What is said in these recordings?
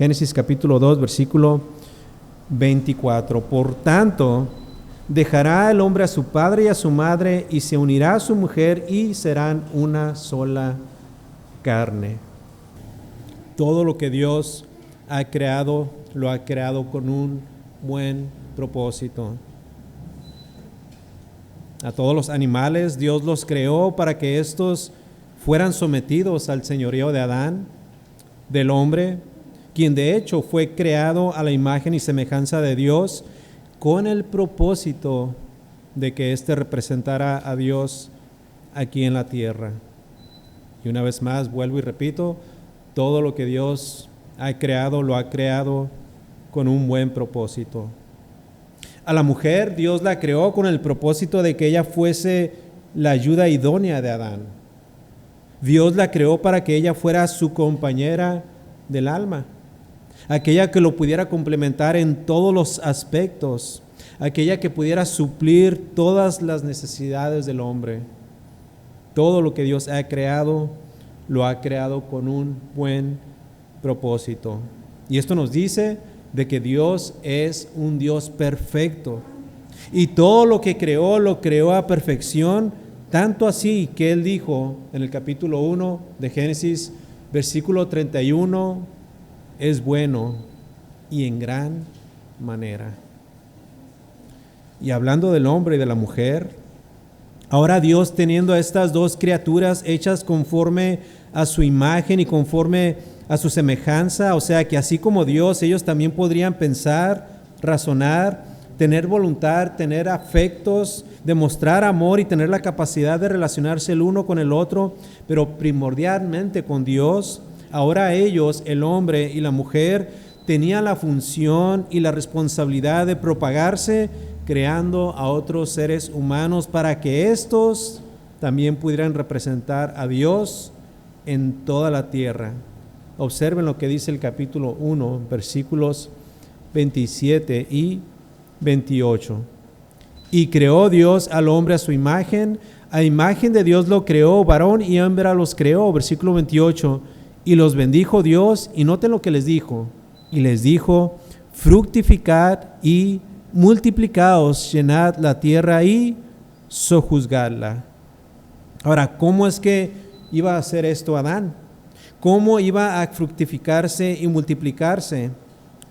Génesis capítulo 2, versículo 24. Por tanto, dejará el hombre a su padre y a su madre, y se unirá a su mujer, y serán una sola carne. Todo lo que Dios ha creado, lo ha creado con un buen propósito. A todos los animales Dios los creó para que estos fueran sometidos al señorío de Adán, del hombre, quien de hecho fue creado a la imagen y semejanza de Dios, con el propósito de que éste representara a Dios aquí en la tierra. Y una vez más, vuelvo y repito, todo lo que Dios ha creado, lo ha creado con un buen propósito. A la mujer Dios la creó con el propósito de que ella fuese la ayuda idónea de Adán. Dios la creó para que ella fuera su compañera del alma, aquella que lo pudiera complementar en todos los aspectos, aquella que pudiera suplir todas las necesidades del hombre. Todo lo que Dios ha creado, lo ha creado con un buen propósito. Y esto nos dice de que Dios es un Dios perfecto. Y todo lo que creó, lo creó a perfección, tanto así que Él dijo en el capítulo 1 de Génesis, versículo 31, es bueno y en gran manera. Y hablando del hombre y de la mujer, ahora Dios, teniendo a estas dos criaturas hechas conforme a su imagen y conforme a su semejanza, o sea que así como Dios, ellos también podrían pensar, razonar, tener voluntad, tener afectos, demostrar amor y tener la capacidad de relacionarse el uno con el otro, pero primordialmente con Dios. Ahora ellos, el hombre y la mujer, tenían la función y la responsabilidad de propagarse, creando a otros seres humanos para que estos también pudieran representar a Dios en toda la tierra. Observen lo que dice el capítulo 1, versículos 27 y 28. Y creó Dios al hombre a su imagen, a imagen de Dios lo creó, varón y hembra los creó. Versículo 28. Y los bendijo Dios, y noten lo que les dijo. Y les dijo, fructificad y multiplicaos, llenad la tierra y sojuzgadla. Ahora, ¿cómo es que iba a hacer esto Adán? ¿Cómo iba a fructificarse y multiplicarse?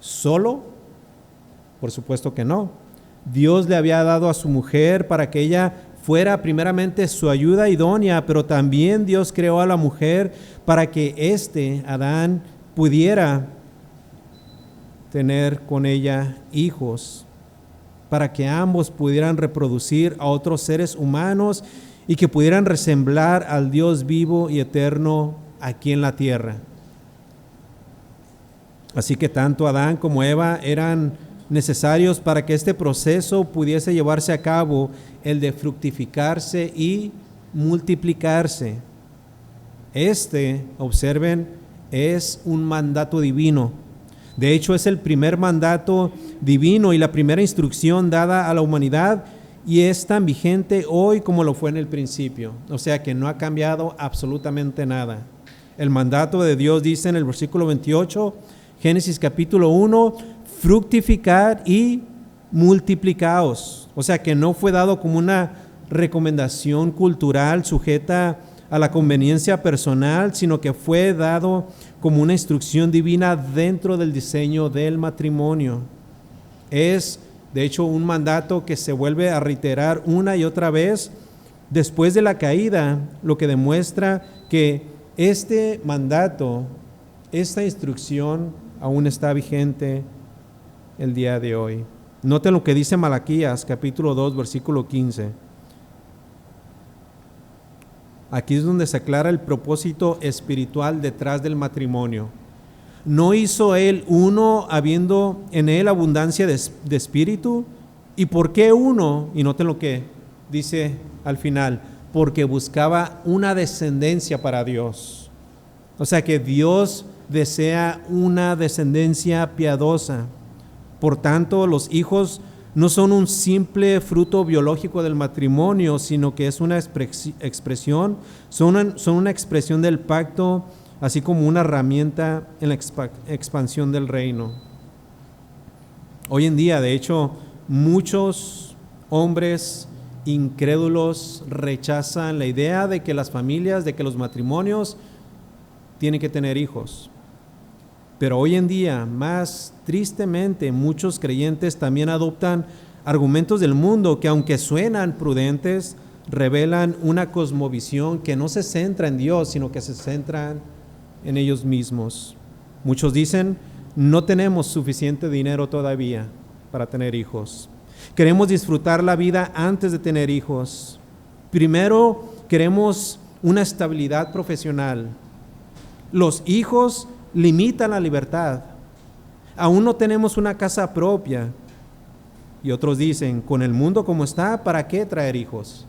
¿Solo? Por supuesto que no. Dios le había dado a su mujer para que ella fuera primeramente su ayuda idónea, pero también Dios creó a la mujer para que Adán, pudiera tener con ella hijos, para que ambos pudieran reproducir a otros seres humanos y que pudieran resemblar al Dios vivo y eterno aquí en la tierra. Así que tanto Adán como Eva eran necesarios para que este proceso pudiese llevarse a cabo, el de fructificarse y multiplicarse. Observen, es un mandato divino. De hecho, es el primer mandato divino y la primera instrucción dada a la humanidad, y es tan vigente hoy como lo fue en el principio. O sea que no ha cambiado absolutamente nada. El mandato de Dios dice en el versículo 28, Génesis capítulo 1, fructificad y multiplicaos. O sea que no fue dado como una recomendación cultural sujeta a la conveniencia personal, sino que fue dado como una instrucción divina dentro del diseño del matrimonio. Es, de hecho, un mandato que se vuelve a reiterar una y otra vez después de la caída, lo que demuestra que este mandato, esta instrucción aún está vigente el día de hoy. Noten lo que dice Malaquías, capítulo 2, versículo 15. Aquí es donde se aclara el propósito espiritual detrás del matrimonio. ¿No hizo Él uno habiendo en Él abundancia de espíritu? ¿Y por qué uno? Y noten lo que dice al final, porque buscaba una descendencia para Dios. O sea que Dios desea una descendencia piadosa. Por tanto, los hijos no son un simple fruto biológico del matrimonio, sino que es una expresión, son una expresión del pacto así como una herramienta en la expansión del reino. Hoy en día, de hecho, muchos hombres incrédulos rechazan la idea de que las familias, de que los matrimonios tienen que tener hijos. Pero hoy en día, más tristemente, muchos creyentes también adoptan argumentos del mundo que, aunque suenan prudentes, revelan una cosmovisión que no se centra en Dios, sino que se centra en ellos mismos. Muchos dicen: no tenemos suficiente dinero todavía para tener hijos. Queremos disfrutar la vida antes de tener hijos. Primero queremos una estabilidad profesional. Los hijos limitan la libertad. Aún no tenemos una casa propia. Y otros dicen: con el mundo como está, ¿para qué traer hijos?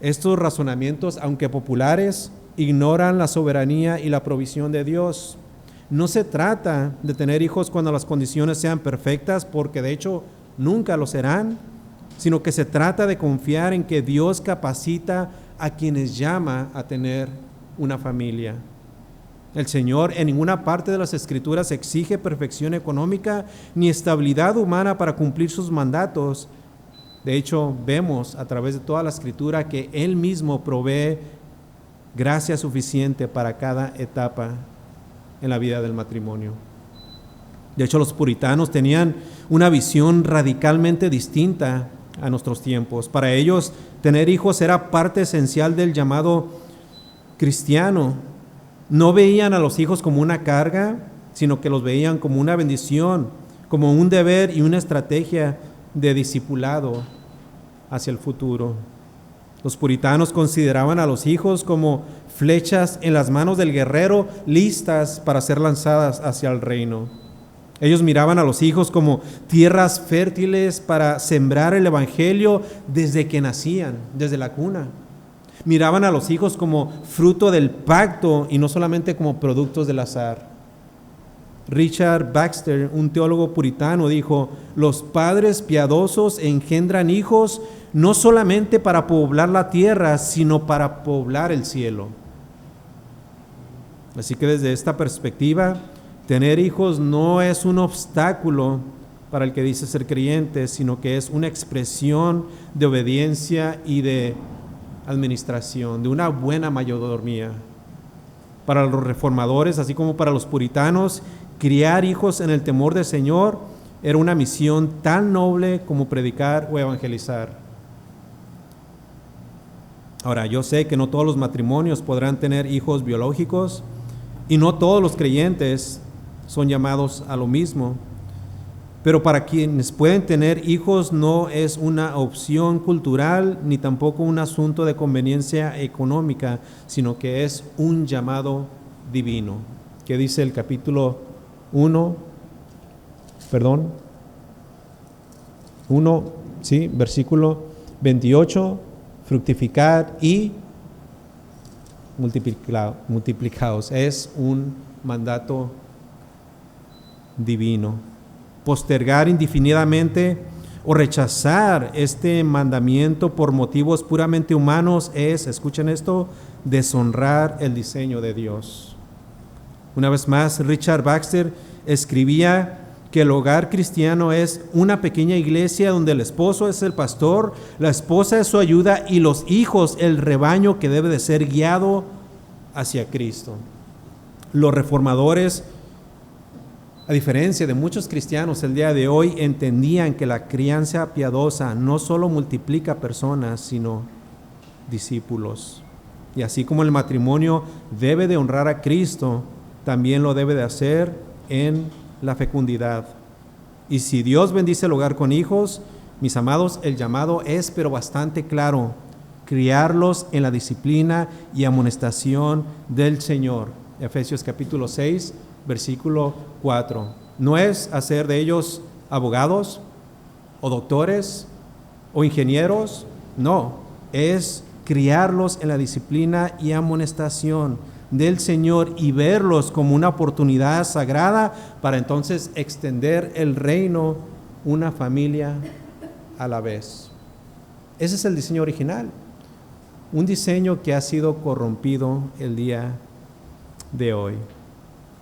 Estos razonamientos, aunque populares, ignoran la soberanía y la provisión de Dios. No se trata de tener hijos cuando las condiciones sean perfectas, porque de hecho nunca lo serán, sino que se trata de confiar en que Dios capacita a quienes llama a tener una familia. El Señor en ninguna parte de las Escrituras exige perfección económica ni estabilidad humana para cumplir sus mandatos. De hecho, vemos a través de toda la Escritura que Él mismo provee gracia suficiente para cada etapa en la vida del matrimonio. De hecho, los puritanos tenían una visión radicalmente distinta a nuestros tiempos. Para ellos, tener hijos era parte esencial del llamado cristiano. No veían a los hijos como una carga, sino que los veían como una bendición, como un deber y una estrategia de discipulado hacia el futuro. Los puritanos consideraban a los hijos como flechas en las manos del guerrero, listas para ser lanzadas hacia el reino. Ellos miraban a los hijos como tierras fértiles para sembrar el evangelio desde que nacían, desde la cuna. Miraban a los hijos como fruto del pacto y no solamente como productos del azar. Richard Baxter, un teólogo puritano, dijo: los padres piadosos engendran hijos no solamente para poblar la tierra, sino para poblar el cielo. Así que desde esta perspectiva, tener hijos no es un obstáculo para el que dice ser creyente, sino que es una expresión de obediencia y de administración, de una buena mayordomía. Para los reformadores, así como para los puritanos, criar hijos en el temor del Señor era una misión tan noble como predicar o evangelizar. Ahora, yo sé que no todos los matrimonios podrán tener hijos biológicos y no todos los creyentes son llamados a lo mismo. Pero para quienes pueden tener hijos no es una opción cultural ni tampoco un asunto de conveniencia económica, sino que es un llamado divino. ¿Qué dice el capítulo 1, versículo 28? Fructificad y multiplicaos. Es un mandato divino. Postergar indefinidamente o rechazar este mandamiento por motivos puramente humanos es, escuchen esto, deshonrar el diseño de Dios. Una vez más, Richard Baxter escribía que el hogar cristiano es una pequeña iglesia donde el esposo es el pastor, la esposa es su ayuda y los hijos el rebaño que debe de ser guiado hacia Cristo. Los reformadores, a diferencia de muchos cristianos el día de hoy, entendían que la crianza piadosa no solo multiplica personas, sino discípulos. Y así como el matrimonio debe de honrar a Cristo, también lo debe de hacer en la fecundidad. Y si Dios bendice el hogar con hijos, mis amados, el llamado es pero bastante claro: criarlos en la disciplina y amonestación del Señor. Efesios capítulo 6, versículo 4. No es hacer de ellos abogados o doctores o ingenieros, no, es criarlos en la disciplina y amonestación del Señor y verlos como una oportunidad sagrada para entonces extender el reino, una familia a la vez. Ese es el diseño original, un diseño que ha sido corrompido el día de hoy.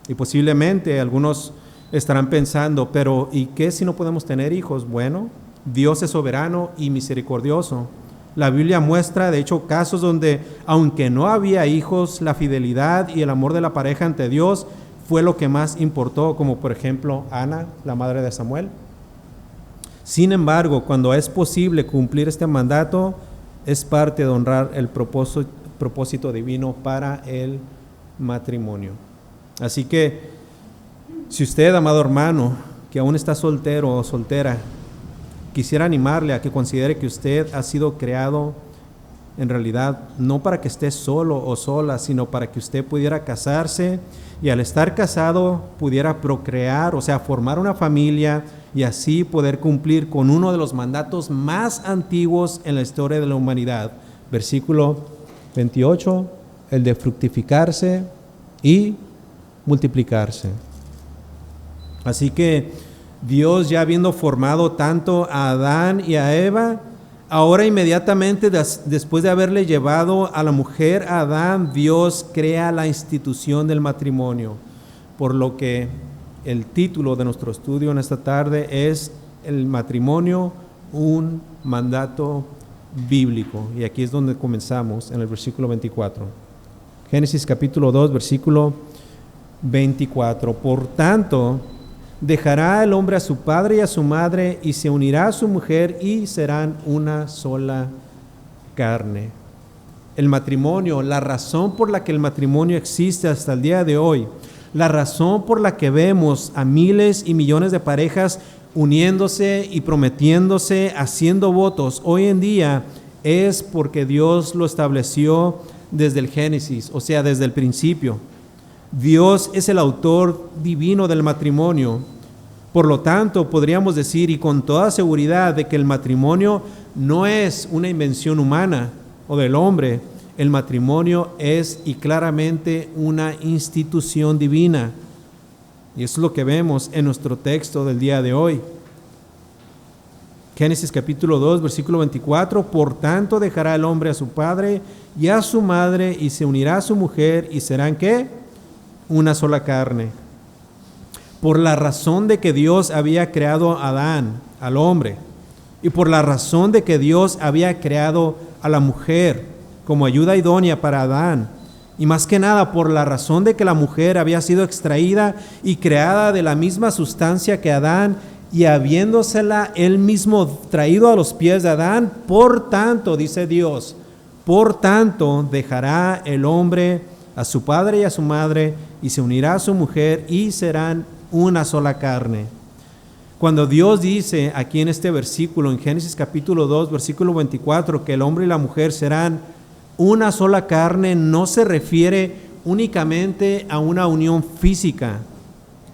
Y posiblemente algunos estarán pensando, pero ¿y qué si no podemos tener hijos? Bueno, Dios es soberano y misericordioso. La Biblia muestra, de hecho, casos donde, aunque no había hijos, la fidelidad y el amor de la pareja ante Dios fue lo que más importó, como por ejemplo Ana, la madre de Samuel. Sin embargo, cuando es posible cumplir este mandato, es parte de honrar el propósito divino para el matrimonio. Así que, si usted, amado hermano, que aún está soltero o soltera, quisiera animarle a que considere que usted ha sido creado en realidad no para que esté solo o sola, sino para que usted pudiera casarse y al estar casado pudiera procrear, o sea, formar una familia y así poder cumplir con uno de los mandatos más antiguos en la historia de la humanidad. Versículo 28, el de fructificarse y multiplicarse. Así que Dios, ya habiendo formado tanto a Adán y a Eva, ahora inmediatamente después de haberle llevado a la mujer a Adán, Dios crea la institución del matrimonio. Por lo que el título de nuestro estudio en esta tarde es el matrimonio, un mandato bíblico. Y aquí es donde comenzamos, en el versículo 24. Génesis capítulo 2, versículo 24. Por tanto, dejará el hombre a su padre y a su madre y se unirá a su mujer y serán una sola carne. El matrimonio, la razón por la que el matrimonio existe hasta el día de hoy, la razón por la que vemos a miles y millones de parejas uniéndose y prometiéndose, haciendo votos hoy en día, es porque Dios lo estableció desde el Génesis, o sea, desde el principio. Dios es el autor divino del matrimonio. Por lo tanto, podríamos decir y con toda seguridad de que el matrimonio no es una invención humana o del hombre. El matrimonio es y claramente una institución divina. Y eso es lo que vemos en nuestro texto del día de hoy. Génesis capítulo 2, versículo 24. Por tanto, dejará el hombre a su padre y a su madre y se unirá a su mujer y serán ¿qué? Una sola carne. Por la razón de que Dios había creado a Adán, al hombre, y por la razón de que Dios había creado a la mujer como ayuda idónea para Adán, y más que nada por la razón de que la mujer había sido extraída y creada de la misma sustancia que Adán, y habiéndosela él mismo traído a los pies de Adán, por tanto, dice Dios, por tanto dejará el hombre a su padre y a su madre, y se unirá a su mujer, y serán una sola carne. Cuando Dios dice aquí en este versículo, en Génesis capítulo 2, versículo 24, que el hombre y la mujer serán una sola carne, no se refiere únicamente a una unión física,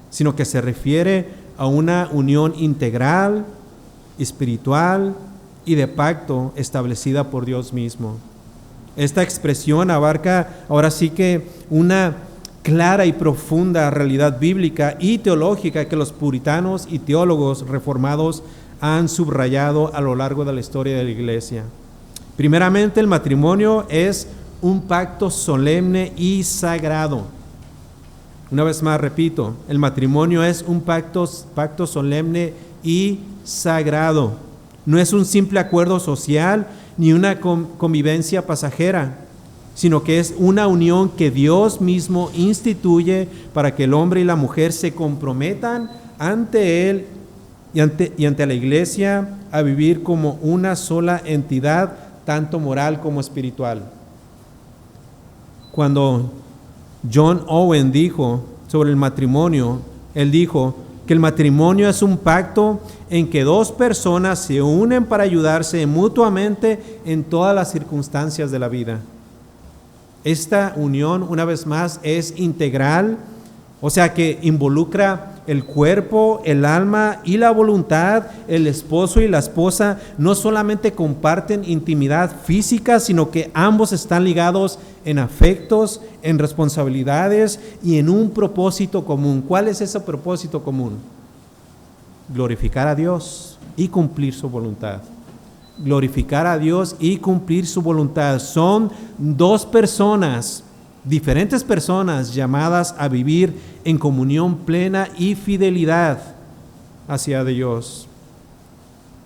sino que se refiere a una unión integral, espiritual y de pacto establecida por Dios mismo. Esta expresión abarca ahora sí que una clara y profunda realidad bíblica y teológica que los puritanos y teólogos reformados han subrayado a lo largo de la historia de la iglesia. Primeramente, el matrimonio es un pacto solemne y sagrado. Una vez más repito, el matrimonio es un pacto solemne y sagrado. No es un simple acuerdo social ni una convivencia pasajera, sino que es una unión que Dios mismo instituye para que el hombre y la mujer se comprometan ante Él y ante la iglesia a vivir como una sola entidad, tanto moral como espiritual. Cuando John Owen dijo sobre el matrimonio, él dijo que el matrimonio es un pacto en que dos personas se unen para ayudarse mutuamente en todas las circunstancias de la vida. Esta unión, una vez más, es integral, o sea que involucra el cuerpo, el alma y la voluntad. El esposo y la esposa no solamente comparten intimidad física, sino que ambos están ligados en afectos, en responsabilidades y en un propósito común. ¿Cuál es ese propósito común? Glorificar a Dios y cumplir su voluntad. Glorificar a Dios y cumplir su voluntad. Son dos personas diferentes personas llamadas a vivir en comunión plena y fidelidad hacia Dios.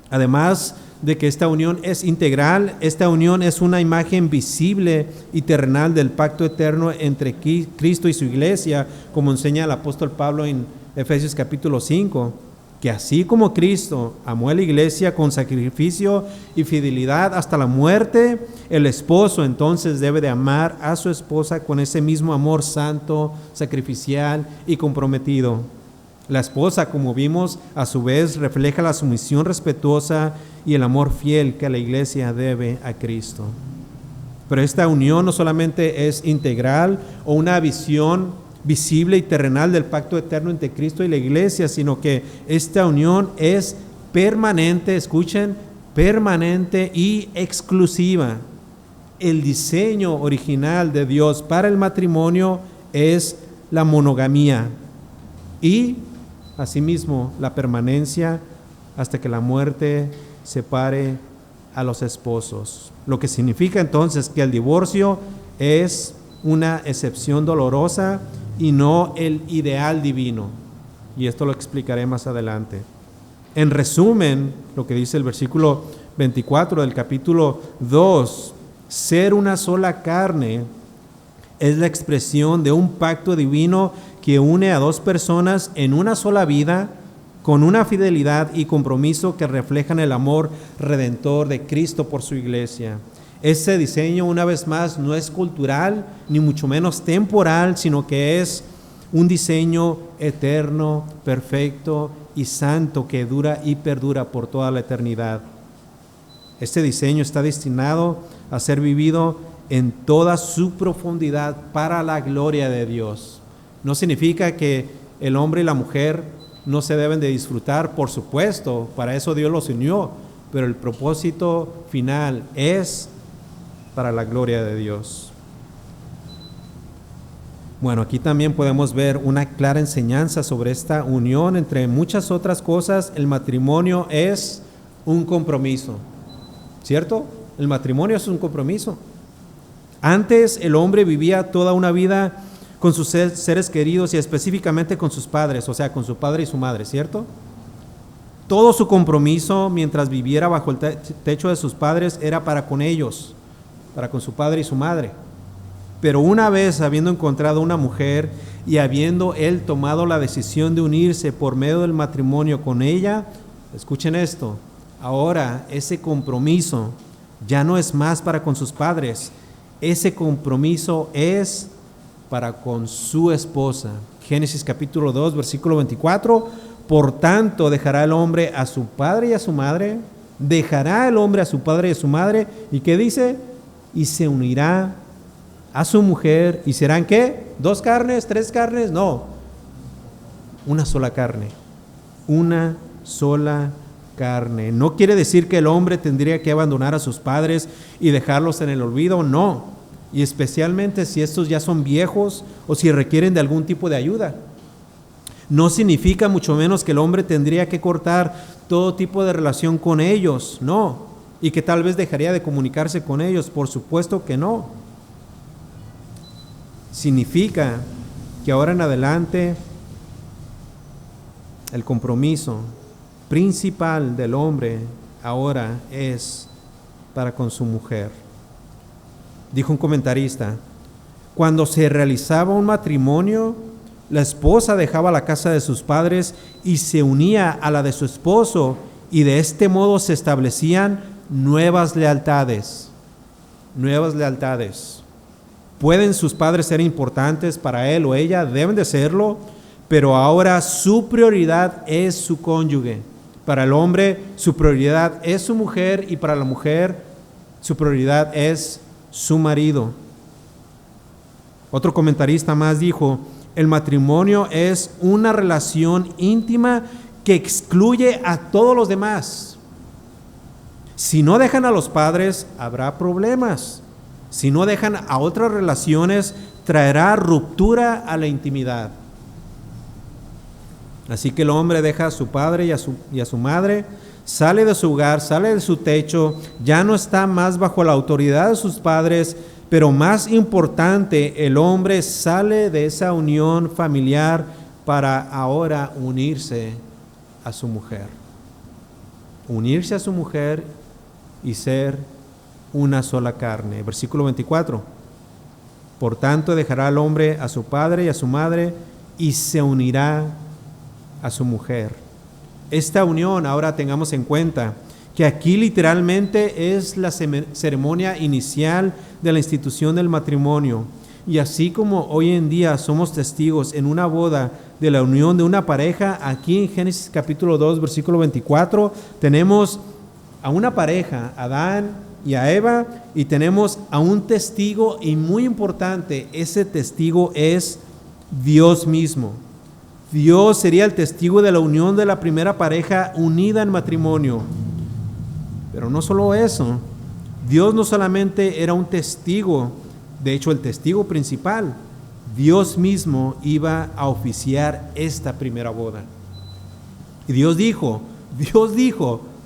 Además de que esta unión es integral, esta unión es una imagen visible y terrenal del pacto eterno entre Cristo y su iglesia, como enseña el apóstol Pablo en Efesios capítulo 5, que así como Cristo amó a la iglesia con sacrificio y fidelidad hasta la muerte, el esposo entonces debe de amar a su esposa con ese mismo amor santo, sacrificial y comprometido. La esposa, como vimos, a su vez refleja la sumisión respetuosa y el amor fiel que la iglesia debe a Cristo. Pero esta unión no solamente es integral o una visión visible y terrenal del pacto eterno entre Cristo y la iglesia, sino que esta unión es permanente, escuchen, permanente y exclusiva. El diseño original de Dios para el matrimonio es la monogamía y asimismo la permanencia hasta que la muerte separe a los esposos. Lo que significa entonces que el divorcio es una excepción dolorosa y no el ideal divino. Y esto lo explicaré más adelante. En resumen, lo que dice el versículo 24 del capítulo 2, ser una sola carne es la expresión de un pacto divino que une a dos personas en una sola vida con una fidelidad y compromiso que reflejan el amor redentor de Cristo por su iglesia. Ese diseño, una vez más, no es cultural, ni mucho menos temporal, sino que es un diseño eterno, perfecto y santo que dura y perdura por toda la eternidad. Este diseño está destinado a ser vivido en toda su profundidad para la gloria de Dios. No significa que el hombre y la mujer no se deben de disfrutar, por supuesto, para eso Dios los unió, pero el propósito final es para la gloria de Dios. Bueno, aquí también podemos ver una clara enseñanza sobre esta unión. Entre muchas otras cosas, el matrimonio es un compromiso, ¿cierto? El matrimonio es un compromiso. Antes el hombre vivía toda una vida con sus seres queridos y específicamente con sus padres, o sea, con su padre y su madre, ¿cierto? Todo su compromiso mientras viviera bajo el techo de sus padres era para con ellos, para con su padre y su madre. Pero una vez habiendo encontrado una mujer y habiendo él tomado la decisión de unirse por medio del matrimonio con ella, escuchen esto, ahora ese compromiso ya no es más para con sus padres, ese compromiso es para con su esposa. Génesis capítulo 2, versículo 24, por tanto dejará el hombre a su padre y a su madre, dejará el hombre a su padre y a su madre, ¿y qué dice? Y se unirá a su mujer, ¿y serán qué? ¿Dos carnes? ¿Tres carnes? No, una sola carne, una sola carne. No quiere decir que el hombre tendría que abandonar a sus padres y dejarlos en el olvido, no, y especialmente si estos ya son viejos o si requieren de algún tipo de ayuda. No significa mucho menos que el hombre tendría que cortar todo tipo de relación con ellos, no, y que tal vez dejaría de comunicarse con ellos, por supuesto que no. Significa que ahora en adelante el compromiso principal del hombre ahora es para con su mujer. Dijo un comentarista, cuando se realizaba un matrimonio, la esposa dejaba la casa de sus padres y se unía a la de su esposo, y de este modo se establecían nuevas lealtades. Nuevas lealtades. ¿Pueden sus padres ser importantes para él o ella? Deben de serlo, pero ahora su prioridad es su cónyuge. Para el hombre su prioridad es su mujer y para la mujer su prioridad es su marido. Otro comentarista más dijo, el matrimonio es una relación íntima que excluye a todos los demás. Si no dejan a los padres, habrá problemas. Si no dejan a otras relaciones, traerá ruptura a la intimidad. Así que el hombre deja a su padre y a su madre, sale de su hogar, sale de su techo, ya no está más bajo la autoridad de sus padres, Pero más importante, el hombre sale de esa unión familiar para ahora unirse a su mujer. Unirse a su mujer y ser una sola carne. Versículo 24. Por tanto, dejará al hombre a su padre y a su madre y se unirá a su mujer. Esta unión, ahora tengamos en cuenta que aquí literalmente es la ceremonia inicial de la institución del matrimonio. Y así como hoy en día somos testigos en una boda de la unión de una pareja, aquí en Génesis capítulo 2, versículo 24, tenemos a una pareja, Adán y a Eva, y tenemos a un testigo, y muy importante, ese testigo es Dios mismo. Dios sería el testigo de la unión de la primera pareja unida en matrimonio. Pero no solo eso, Dios no solamente era un testigo, de hecho el testigo principal, Dios mismo iba a oficiar esta primera boda. Y Dios dijo,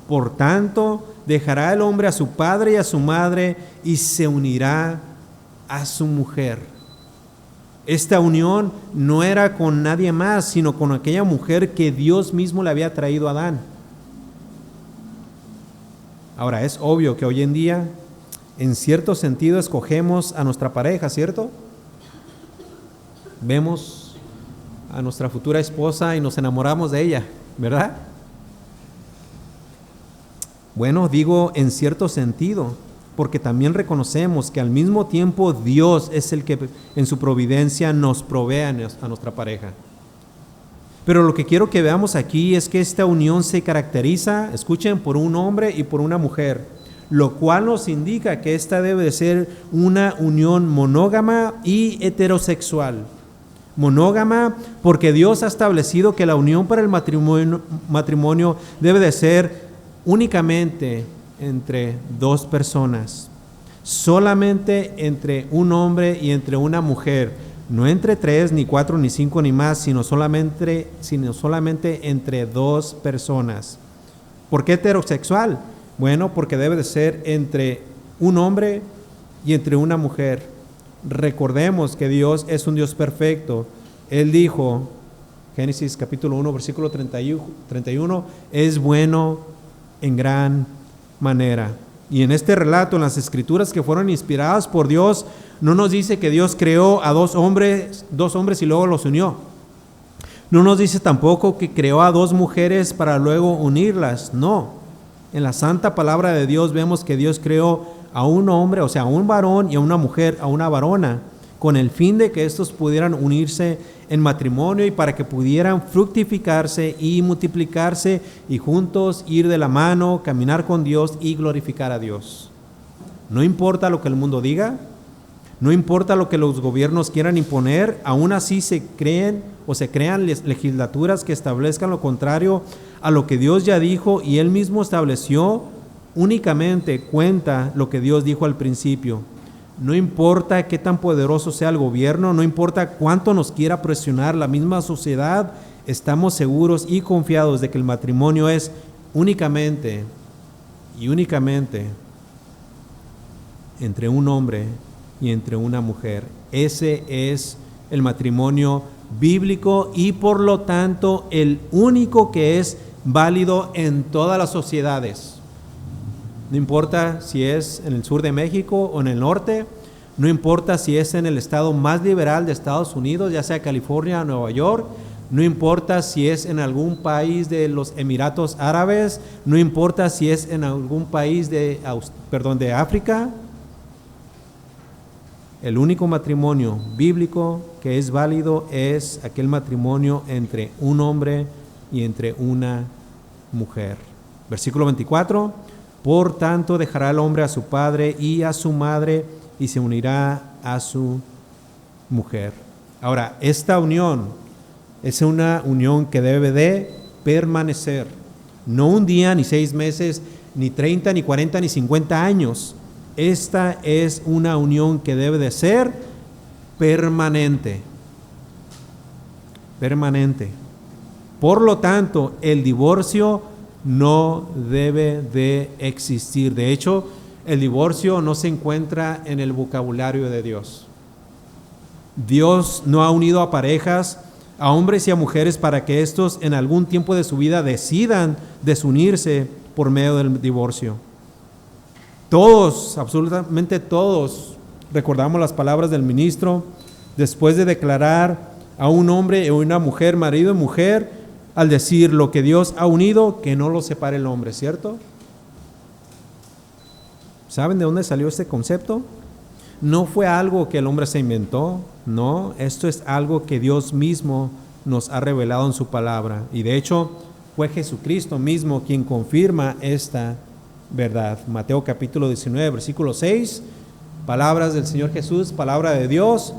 por tanto, dejará el hombre a su padre y a su madre y se unirá a su mujer. Esta unión no era con nadie más, sino con aquella mujer que Dios mismo le había traído a Adán. Ahora, es obvio que hoy en día, en cierto sentido, escogemos a nuestra pareja, ¿cierto? Vemos a nuestra futura esposa y nos enamoramos de ella, ¿verdad? Bueno, digo en cierto sentido, porque también reconocemos que al mismo tiempo Dios es el que en su providencia nos provee a nuestra pareja. Pero lo que quiero que veamos aquí es que esta unión se caracteriza, escuchen, por un hombre y por una mujer, lo cual nos indica que esta debe de ser una unión monógama y heterosexual. Monógama porque Dios ha establecido que la unión para el matrimonio debe de ser únicamente entre dos personas, solamente entre un hombre y entre una mujer. No entre 3, ni 4, ni 5, ni más, sino solamente entre dos personas. ¿Por qué heterosexual? Bueno, porque debe de ser entre un hombre y entre una mujer. Recordemos que Dios es un Dios perfecto. Él dijo, Génesis capítulo 1, versículo 31, es bueno en gran manera. Y en este relato, en las escrituras que fueron inspiradas por Dios, no nos dice que Dios creó a dos hombres y luego los unió. No nos dice tampoco que creó a dos mujeres para luego unirlas. No. En la santa palabra de Dios vemos que Dios creó a un hombre, o sea, a un varón, y a una mujer, a una varona, con el fin de que estos pudieran unirse en matrimonio y para que pudieran fructificarse y multiplicarse y juntos ir de la mano, caminar con Dios y glorificar a Dios. No importa lo que el mundo diga, no importa lo que los gobiernos quieran imponer, aún así se crean legislaturas que establezcan lo contrario a lo que Dios ya dijo y Él mismo estableció. Únicamente cuenta lo que Dios dijo al principio. No importa qué tan poderoso sea el gobierno, no importa cuánto nos quiera presionar la misma sociedad, estamos seguros y confiados de que el matrimonio es únicamente entre un hombre y entre una mujer. Ese es el matrimonio bíblico y por lo tanto el único que es válido en todas las sociedades. No importa si es en el sur de México o en el norte, no importa si es en el estado más liberal de Estados Unidos, ya sea California o Nueva York, no importa si es en algún país de los Emiratos Árabes, no importa si es en algún país de África. El único matrimonio bíblico que es válido es aquel matrimonio entre un hombre y entre una mujer. Versículo 24. Por tanto, dejará el hombre a su padre y a su madre y se unirá a su mujer. Ahora, esta unión es una unión que debe de permanecer. No un día, ni 6 meses, ni 30, ni 40, ni 50 años. Esta es una unión que debe de ser permanente. Permanente. Por lo tanto, el divorcio no debe de existir. De hecho, el divorcio no se encuentra en el vocabulario de Dios. Dios no ha unido a parejas, a hombres y a mujeres, para que estos en algún tiempo de su vida decidan desunirse por medio del divorcio. Todos, absolutamente todos, recordamos las palabras del ministro, después de declarar a un hombre y una mujer, marido y mujer, al decir lo que Dios ha unido, que no lo separe el hombre, ¿cierto? ¿Saben de dónde salió este concepto? No fue algo que el hombre se inventó, no, esto es algo que Dios mismo nos ha revelado en su palabra. Y de hecho, fue Jesucristo mismo quien confirma esta verdad. Mateo capítulo 19, versículo 6, palabras del Señor Jesús, palabra de Dios.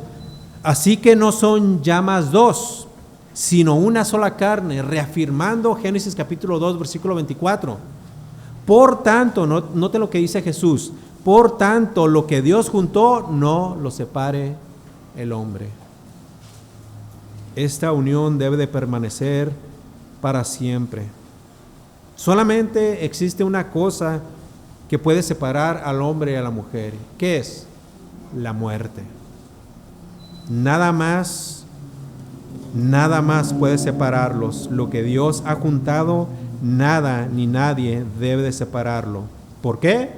Así que no son ya más dos, sino una sola carne, reafirmando Génesis capítulo 2, versículo 24. Por tanto, note lo que dice Jesús, por tanto, lo que Dios juntó, no lo separe el hombre. Esta unión debe de permanecer para siempre. Solamente existe una cosa que puede separar al hombre y a la mujer. ¿Qué es? La muerte. Nada más puede separarlos. Lo que Dios ha juntado, nada ni nadie debe de separarlo. ¿Por qué?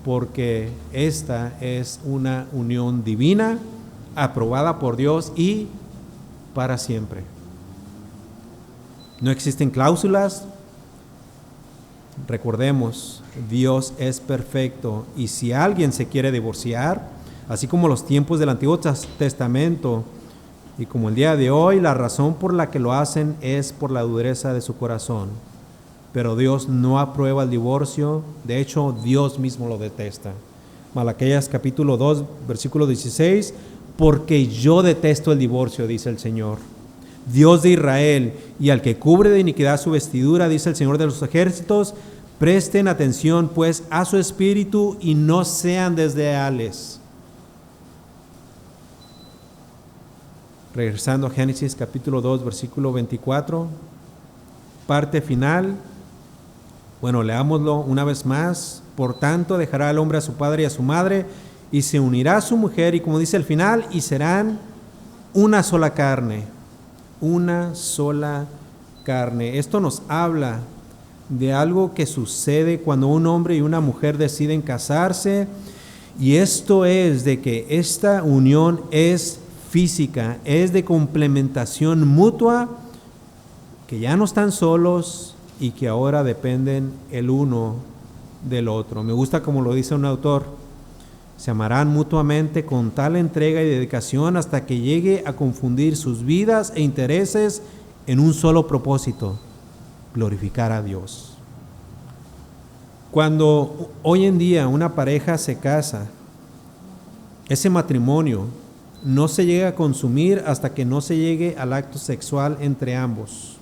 Porque esta es una unión divina, aprobada por Dios y para siempre. No existen cláusulas. Recordemos, Dios es perfecto, y si alguien se quiere divorciar, así como los tiempos del Antiguo Testamento y como el día de hoy, la razón por la que lo hacen es por la dureza de su corazón. Pero Dios no aprueba el divorcio, de hecho Dios mismo lo detesta. Malaquías capítulo 2, versículo 16, porque yo detesto el divorcio, dice el Señor, Dios de Israel, y al que cubre de iniquidad su vestidura, dice el Señor de los ejércitos, presten atención pues a su espíritu y no sean desleales. Regresando a Génesis capítulo 2, versículo 24, parte final. Bueno, leámoslo una vez más. Por tanto, dejará el hombre a su padre y a su madre, y se unirá a su mujer, y como dice el final, y serán una sola carne. Una sola carne. Esto nos habla de algo que sucede cuando un hombre y una mujer deciden casarse, y esto es de que esta unión es física, es de complementación mutua, que ya no están solos y que ahora dependen el uno del otro. Me gusta como lo dice un autor: se amarán mutuamente con tal entrega y dedicación hasta que llegue a confundir sus vidas e intereses en un solo propósito: glorificar a Dios. Cuando hoy en día una pareja se casa, ese matrimonio no se llega a consumir hasta que no se llegue al acto sexual entre ambos.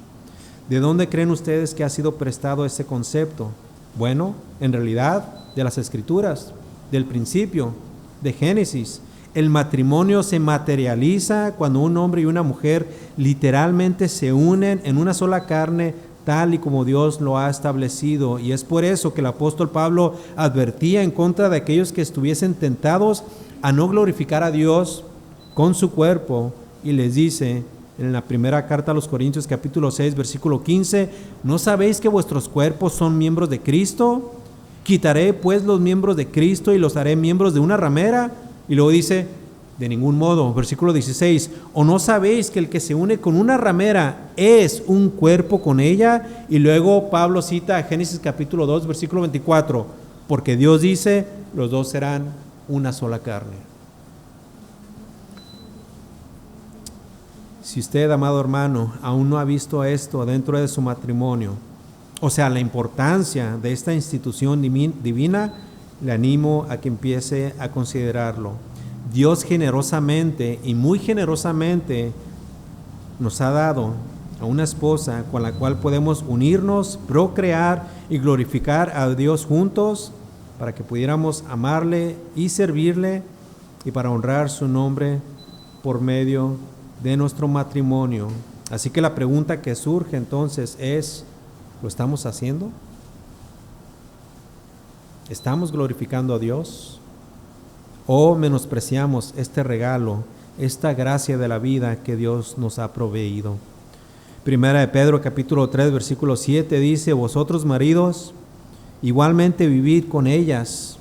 ¿De dónde creen ustedes que ha sido prestado ese concepto? Bueno, en realidad de las Escrituras, del principio, de Génesis. El matrimonio se materializa cuando un hombre y una mujer literalmente se unen en una sola carne, tal y como Dios lo ha establecido. Y es por eso que el apóstol Pablo advertía en contra de aquellos que estuviesen tentados a no glorificar a Dios con su cuerpo, y les dice en la primera carta a los Corintios capítulo 6 versículo 15: ¿no sabéis que vuestros cuerpos son miembros de Cristo? ¿Quitaré pues los miembros de Cristo y los haré miembros de una ramera? Y luego dice: de ningún modo. Versículo 16: ¿o no sabéis que el que se une con una ramera es un cuerpo con ella? Y luego Pablo cita a Génesis capítulo 2 versículo 24: porque Dios dice, los dos serán una sola carne. Si usted, amado hermano, aún no ha visto esto dentro de su matrimonio, o sea, la importancia de esta institución divina, le animo a que empiece a considerarlo. Dios generosamente y muy generosamente nos ha dado a una esposa con la cual podemos unirnos, procrear y glorificar a Dios juntos, para que pudiéramos amarle y servirle, y para honrar su nombre por medio de nuestro matrimonio. Así que la pregunta que surge entonces es: ¿lo estamos haciendo? ¿Estamos glorificando a Dios? ¿O menospreciamos este regalo, esta gracia de la vida que Dios nos ha proveído? Primera de Pedro capítulo 3 versículo 7 dice: vosotros maridos, igualmente vivid con ellas,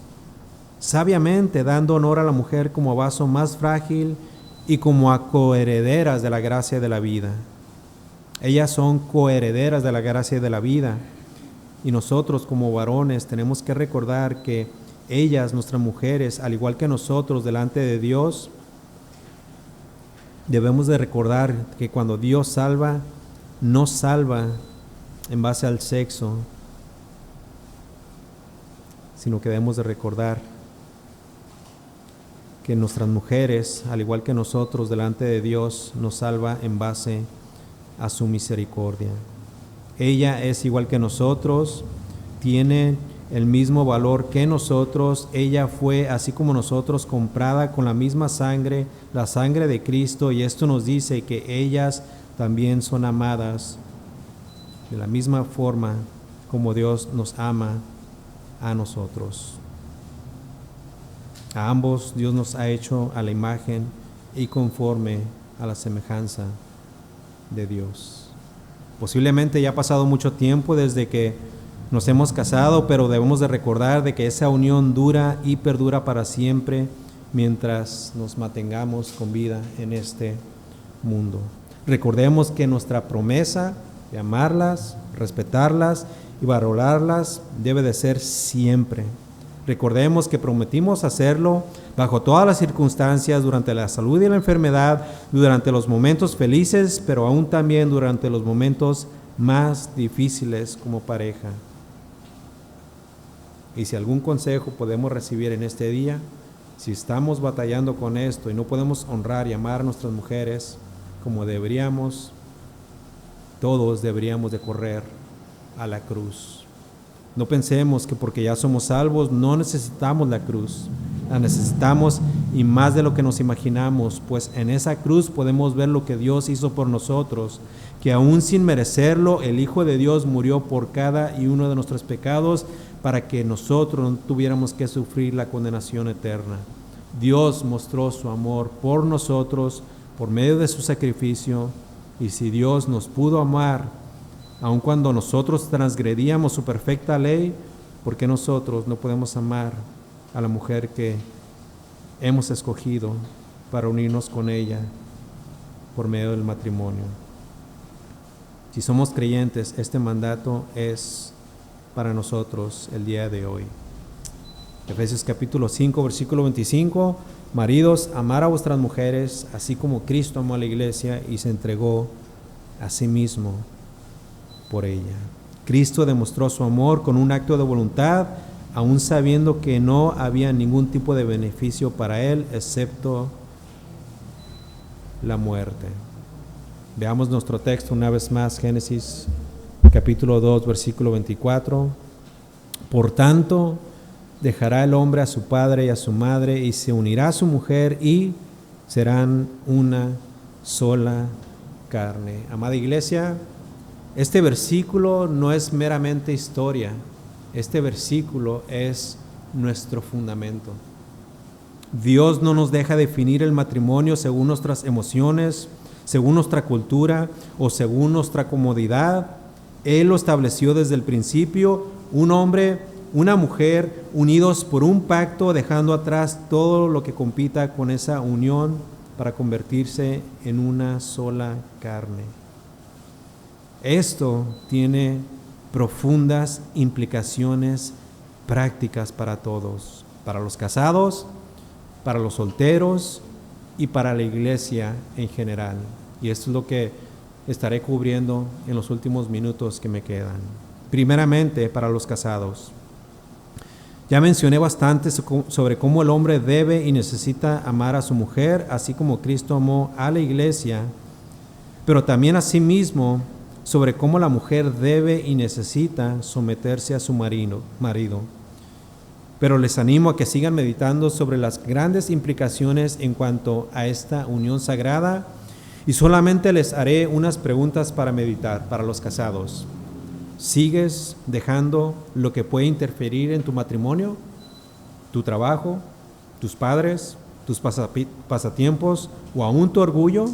sabiamente dando honor a la mujer como vaso más frágil y como a coherederas de la gracia de la vida. Ellas son coherederas de la gracia de la vida, y nosotros como varones tenemos que recordar que ellas, nuestras mujeres, al igual que nosotros delante de Dios, debemos de recordar que cuando Dios salva, no salva en base al sexo, sino que debemos de recordar que nuestras mujeres, al igual que nosotros delante de Dios, nos salva en base a su misericordia. Ella es igual que nosotros, tiene el mismo valor que nosotros. Ella fue, así como nosotros, comprada con la misma sangre, la sangre de Cristo, y esto nos dice que ellas también son amadas de la misma forma como Dios nos ama a nosotros. A ambos Dios nos ha hecho a la imagen y conforme a la semejanza de Dios. Posiblemente ya ha pasado mucho tiempo desde que nos hemos casado, pero debemos de recordar de que esa unión dura y perdura para siempre mientras nos mantengamos con vida en este mundo. Recordemos que nuestra promesa de amarlas, respetarlas y valorarlas debe de ser siempre. Recordemos que prometimos hacerlo bajo todas las circunstancias, durante la salud y la enfermedad, durante los momentos felices, pero aún también durante los momentos más difíciles como pareja. Y si algún consejo podemos recibir en este día, si estamos batallando con esto y no podemos honrar y amar a nuestras mujeres como deberíamos, todos deberíamos de correr a la cruz. No pensemos que porque ya somos salvos no necesitamos la cruz. La necesitamos y más de lo que nos imaginamos, pues en esa cruz podemos ver lo que Dios hizo por nosotros, que aún sin merecerlo, el Hijo de Dios murió por cada y uno de nuestros pecados para que nosotros no tuviéramos que sufrir la condenación eterna. Dios mostró su amor por nosotros por medio de su sacrificio, y si Dios nos pudo amar, aun cuando nosotros transgredíamos su perfecta ley, ¿por qué nosotros no podemos amar a la mujer que hemos escogido para unirnos con ella por medio del matrimonio? Si somos creyentes, este mandato es para nosotros el día de hoy. Efesios capítulo 5, versículo 25: maridos, amar a vuestras mujeres, así como Cristo amó a la iglesia y se entregó a sí mismo por ella. Cristo demostró su amor con un acto de voluntad, aun sabiendo que no había ningún tipo de beneficio para él, excepto la muerte. Veamos nuestro texto una vez más, Génesis capítulo 2, versículo 24. Por tanto, dejará el hombre a su padre y a su madre, y se unirá a su mujer, y serán una sola carne. Amada iglesia, este versículo no es meramente historia. Este versículo es nuestro fundamento. Dios no nos deja definir el matrimonio según nuestras emociones, según nuestra cultura o según nuestra comodidad. Él lo estableció desde el principio: un hombre, una mujer, unidos por un pacto, dejando atrás todo lo que compita con esa unión para convertirse en una sola carne. Esto tiene profundas implicaciones prácticas para todos, para los casados, para los solteros y para la iglesia en general. Y esto es lo que estaré cubriendo en los últimos minutos que me quedan. Primeramente, para los casados. Ya mencioné bastante sobre cómo el hombre debe y necesita amar a su mujer, así como Cristo amó a la iglesia, pero también a sí mismo sobre cómo la mujer debe y necesita someterse a su marido. Pero les animo a que sigan meditando sobre las grandes implicaciones en cuanto a esta unión sagrada, y solamente les haré unas preguntas para meditar para los casados. ¿Sigues dejando lo que puede interferir en tu matrimonio? ¿Tu trabajo? ¿Tus padres? ¿Tus pasatiempos? ¿O aún tu orgullo?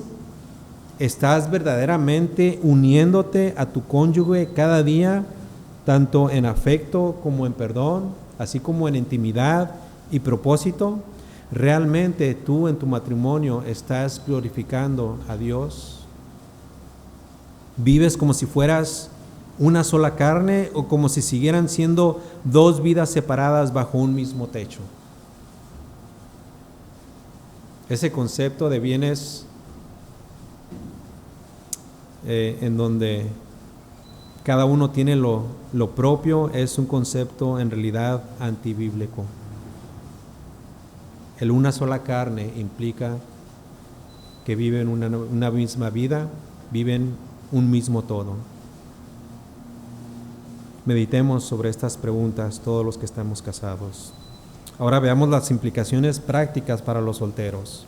¿Estás verdaderamente uniéndote a tu cónyuge cada día, tanto en afecto como en perdón, así como en intimidad y propósito? ¿Realmente tú en tu matrimonio estás glorificando a Dios? ¿Vives como si fueras una sola carne o como si siguieran siendo dos vidas separadas bajo un mismo techo? Ese concepto de bienes en donde cada uno tiene lo propio es un concepto en realidad antibíblico. El una sola carne implica que viven una misma vida, viven un mismo todo. Meditemos sobre estas preguntas todos los que estamos casados. Ahora veamos las implicaciones prácticas para los solteros.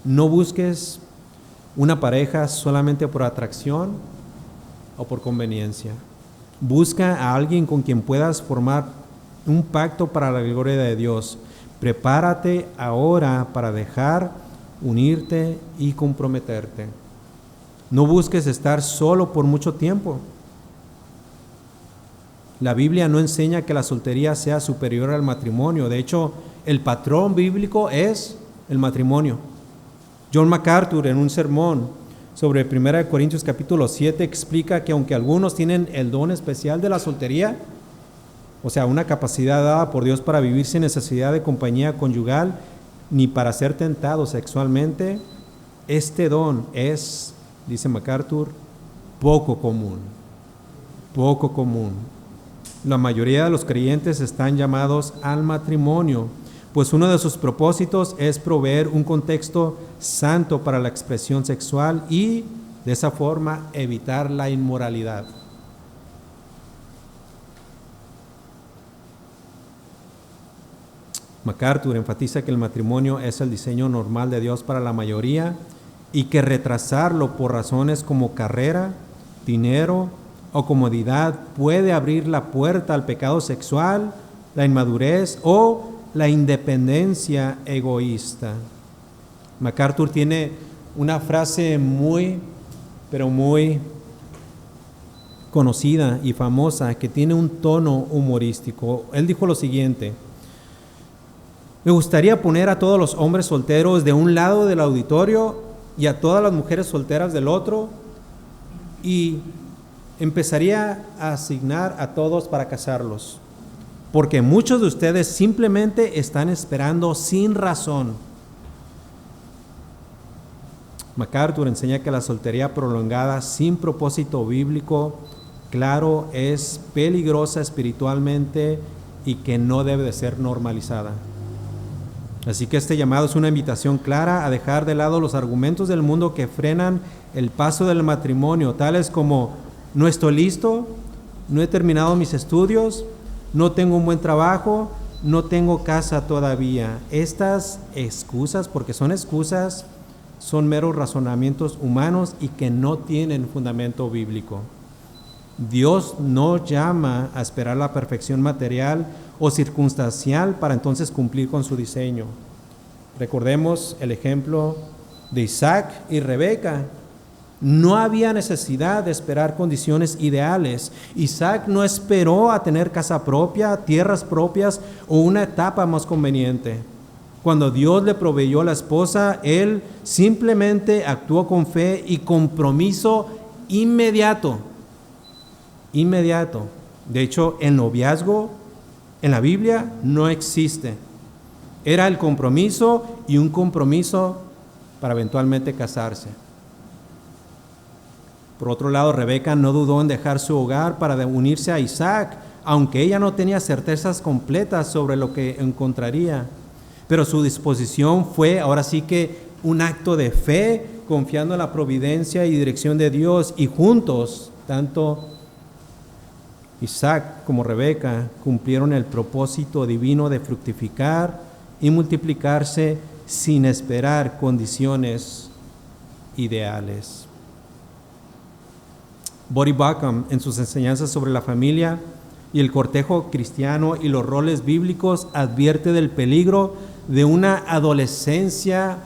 No busques una pareja solamente por atracción o por conveniencia. Busca a alguien con quien puedas formar un pacto para la gloria de Dios. Prepárate ahora para dejar, unirte y comprometerte. No busques estar solo por mucho tiempo. La Biblia no enseña que la soltería sea superior al matrimonio. De hecho, el patrón bíblico es el matrimonio. John MacArthur, en un sermón sobre 1 Corintios capítulo 7, explica que aunque algunos tienen el don especial de la soltería, o sea, una capacidad dada por Dios para vivir sin necesidad de compañía conyugal, ni para ser tentados sexualmente, este don es, dice MacArthur, poco común. Poco común. La mayoría de los creyentes están llamados al matrimonio, pues uno de sus propósitos es proveer un contexto santo para la expresión sexual y, de esa forma, evitar la inmoralidad. MacArthur enfatiza que el matrimonio es el diseño normal de Dios para la mayoría y que retrasarlo por razones como carrera, dinero o comodidad puede abrir la puerta al pecado sexual, la inmadurez o la independencia egoísta. MacArthur tiene una frase muy conocida y famosa que tiene un tono humorístico. Él dijo lo siguiente: me gustaría poner a todos los hombres solteros de un lado del auditorio y a todas las mujeres solteras del otro, y empezaría a asignar a todos para casarlos, porque muchos de ustedes simplemente están esperando sin razón. MacArthur enseña que la soltería prolongada sin propósito bíblico claro es peligrosa espiritualmente y que no debe de ser normalizada. Así que este llamado es una invitación clara a dejar de lado los argumentos del mundo que frenan el paso del matrimonio, tales como: no estoy listo, no he terminado mis estudios, no tengo un buen trabajo, no tengo casa todavía. Estas excusas, porque son excusas, son meros razonamientos humanos y que no tienen fundamento bíblico. Dios no llama a esperar la perfección material o circunstancial para entonces cumplir con su diseño. Recordemos el ejemplo de Isaac y Rebeca. No había necesidad de esperar condiciones ideales. Isaac no esperó a tener casa propia, tierras propias o una etapa más conveniente. Cuando Dios le proveyó a la esposa, él simplemente actuó con fe y compromiso inmediato. Inmediato. De hecho, el noviazgo en la Biblia no existe. Era el compromiso y un compromiso para eventualmente casarse. Por otro lado, Rebeca no dudó en dejar su hogar para unirse a Isaac, aunque ella no tenía certezas completas sobre lo que encontraría. Pero su disposición fue ahora sí que un acto de fe, confiando en la providencia y dirección de Dios, y juntos, tanto Isaac como Rebeca cumplieron el propósito divino de fructificar y multiplicarse sin esperar condiciones ideales. Bodhi Baucham, en sus enseñanzas sobre la familia y el cortejo cristiano y los roles bíblicos, advierte del peligro de una adolescencia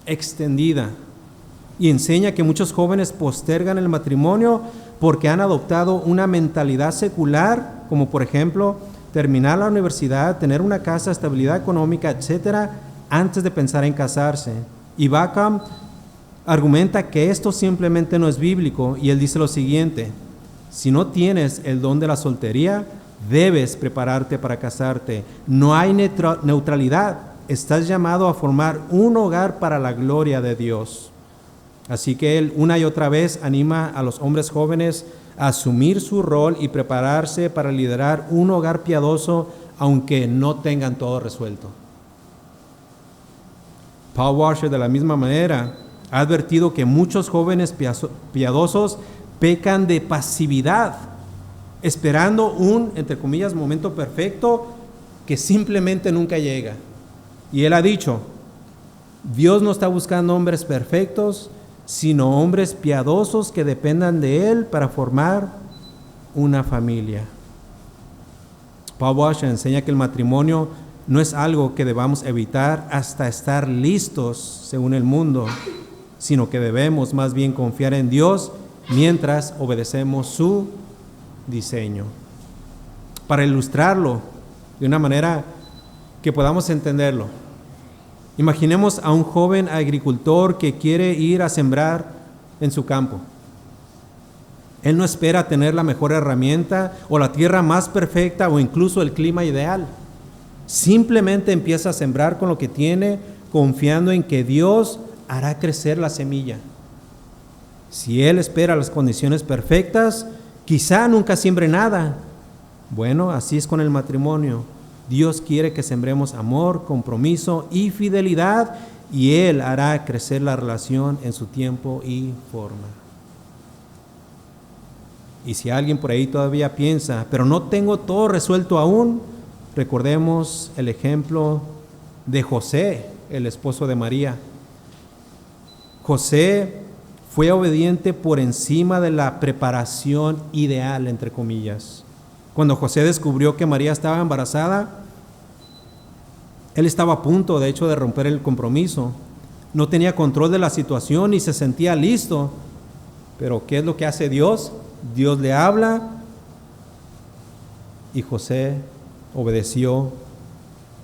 extendida y enseña que muchos jóvenes postergan el matrimonio porque han adoptado una mentalidad secular, como por ejemplo terminar la universidad, tener una casa, estabilidad económica, etcétera, antes de pensar en casarse. Y Baucham argumenta que esto simplemente no es bíblico, y él dice lo siguiente: si no tienes el don de la soltería, debes prepararte para casarte. No hay neutralidad. Estás llamado a formar un hogar para la gloria de Dios. Así que él una y otra vez anima a los hombres jóvenes a asumir su rol y prepararse para liderar un hogar piadoso, aunque no tengan todo resuelto. Paul Washer, de la misma manera, ha advertido que muchos jóvenes piadosos pecan de pasividad, esperando un, entre comillas, momento perfecto que simplemente nunca llega. Y él ha dicho: Dios no está buscando hombres perfectos, sino hombres piadosos que dependan de Él para formar una familia. Paul Washer enseña que el matrimonio no es algo que debamos evitar hasta estar listos según el mundo, sino que debemos más bien confiar en Dios mientras obedecemos su diseño. Para ilustrarlo de una manera que podamos entenderlo, imaginemos a un joven agricultor que quiere ir a sembrar en su campo. Él no espera tener la mejor herramienta o la tierra más perfecta o incluso el clima ideal. Simplemente empieza a sembrar con lo que tiene, confiando en que Dios hará crecer la semilla. Si él espera las condiciones perfectas, quizá nunca siembre nada. Bueno, así es con el matrimonio. Dios quiere que sembremos amor, compromiso y fidelidad, y Él hará crecer la relación en su tiempo y forma. Y si alguien por ahí todavía piensa, pero no tengo todo resuelto aún, recordemos el ejemplo de José, el esposo de María. José fue obediente por encima de la preparación ideal, entre comillas. Cuando José descubrió que María estaba embarazada, él estaba a punto, de hecho, de romper el compromiso. No tenía control de la situación y se sentía listo. Pero ¿qué es lo que hace Dios? Dios le habla y José obedeció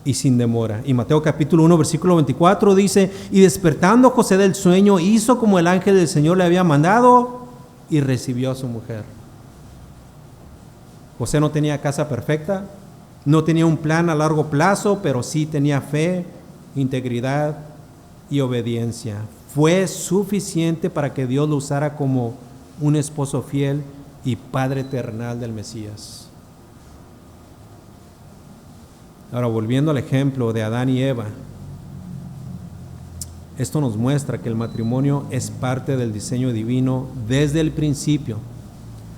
y sin demora. Y Mateo capítulo 1, versículo 24 dice: y despertando José del sueño, hizo como el ángel del Señor le había mandado y recibió a su mujer. José no tenía casa perfecta, no tenía un plan a largo plazo, pero sí tenía fe, integridad y obediencia. Fue suficiente para que Dios lo usara como un esposo fiel y padre terrenal del Mesías. Ahora, volviendo al ejemplo de Adán y Eva, esto nos muestra que el matrimonio es parte del diseño divino desde el principio.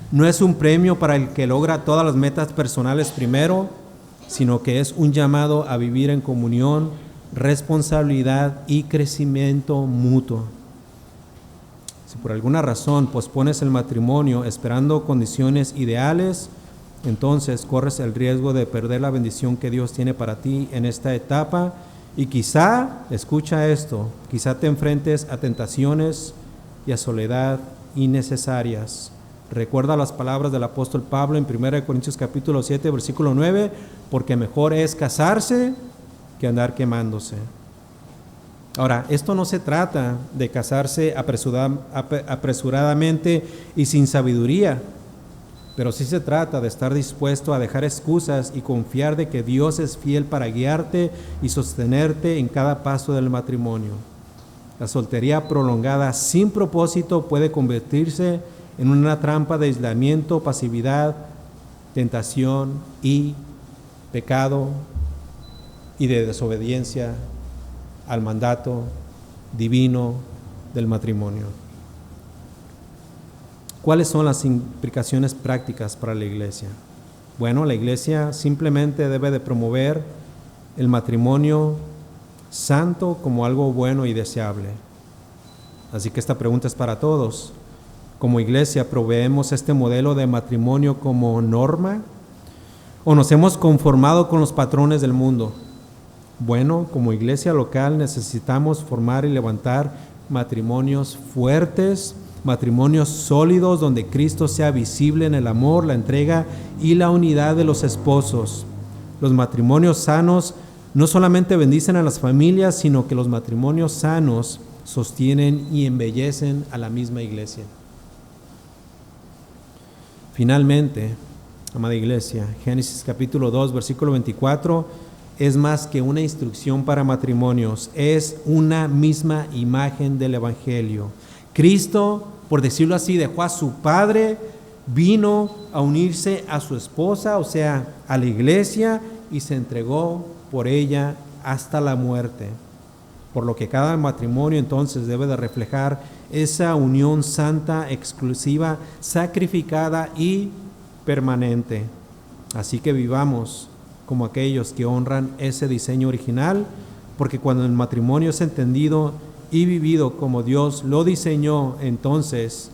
No es un premio para el que logra todas las metas personales primero, sino que es un llamado a vivir en comunión, responsabilidad y crecimiento mutuo. Si por alguna razón pospones el matrimonio esperando condiciones ideales, entonces corres el riesgo de perder la bendición que Dios tiene para ti en esta etapa, y quizá, escucha esto, quizá te enfrentes a tentaciones y a soledad innecesarias. Recuerda las palabras del apóstol Pablo en 1 Corintios capítulo 7, versículo 9, porque mejor es casarse que andar quemándose. Ahora, esto no se trata de casarse apresuradamente y sin sabiduría, pero sí se trata de estar dispuesto a dejar excusas y confiar de que Dios es fiel para guiarte y sostenerte en cada paso del matrimonio. La soltería prolongada sin propósito puede convertirse en una trampa de aislamiento, pasividad, tentación y pecado y de desobediencia al mandato divino del matrimonio. ¿Cuáles son las implicaciones prácticas para la iglesia? Bueno, la iglesia simplemente debe de promover el matrimonio santo como algo bueno y deseable. Así que esta pregunta es para todos. como iglesia proveemos este modelo de matrimonio como norma o nos hemos conformado con los patrones del mundo? Bueno, como iglesia local necesitamos formar y levantar matrimonios fuertes, matrimonios sólidos donde Cristo sea visible en el amor, la entrega y la unidad de los esposos. Los matrimonios sanos no solamente bendicen a las familias, sino que los matrimonios sanos sostienen y embellecen a la misma iglesia. Finalmente, amada iglesia, Génesis capítulo 2, versículo 24, es más que una instrucción para matrimonios, es una misma imagen del Evangelio. Cristo, por decirlo así, dejó a su Padre, vino a unirse a su esposa, o sea, a la iglesia, y se entregó por ella hasta la muerte. Por lo que cada matrimonio entonces debe de reflejar esa unión santa, exclusiva, sacrificada y permanente. Así que vivamos como aquellos que honran ese diseño original, porque cuando el matrimonio es entendido y vivido como Dios lo diseñó, entonces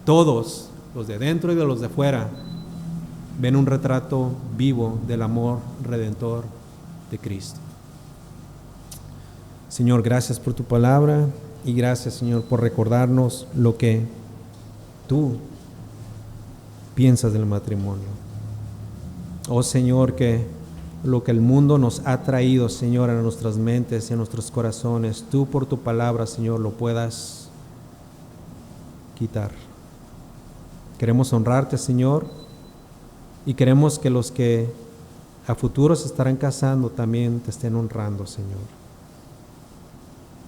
todos, los de dentro y de los de fuera, ven un retrato vivo del amor redentor de Cristo. Señor, gracias por tu palabra y gracias, Señor, por recordarnos lo que tú piensas del matrimonio. Oh Señor, que lo que el mundo nos ha traído, Señor, a nuestras mentes y a nuestros corazones, tú por tu palabra, Señor, lo puedas quitar. Queremos honrarte, Señor, y queremos que los que a futuro se estarán casando también te estén honrando, Señor.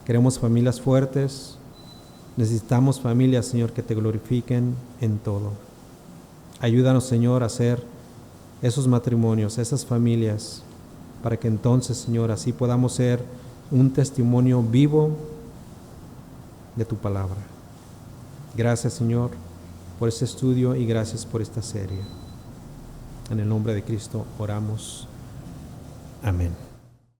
Queremos familias fuertes, necesitamos familias, Señor, que te glorifiquen en todo. Ayúdanos, Señor, a hacer esos matrimonios, esas familias, para que entonces, Señor, así podamos ser un testimonio vivo de tu palabra. Gracias, Señor, por este estudio y gracias por esta serie. En el nombre de Cristo oramos. Amén.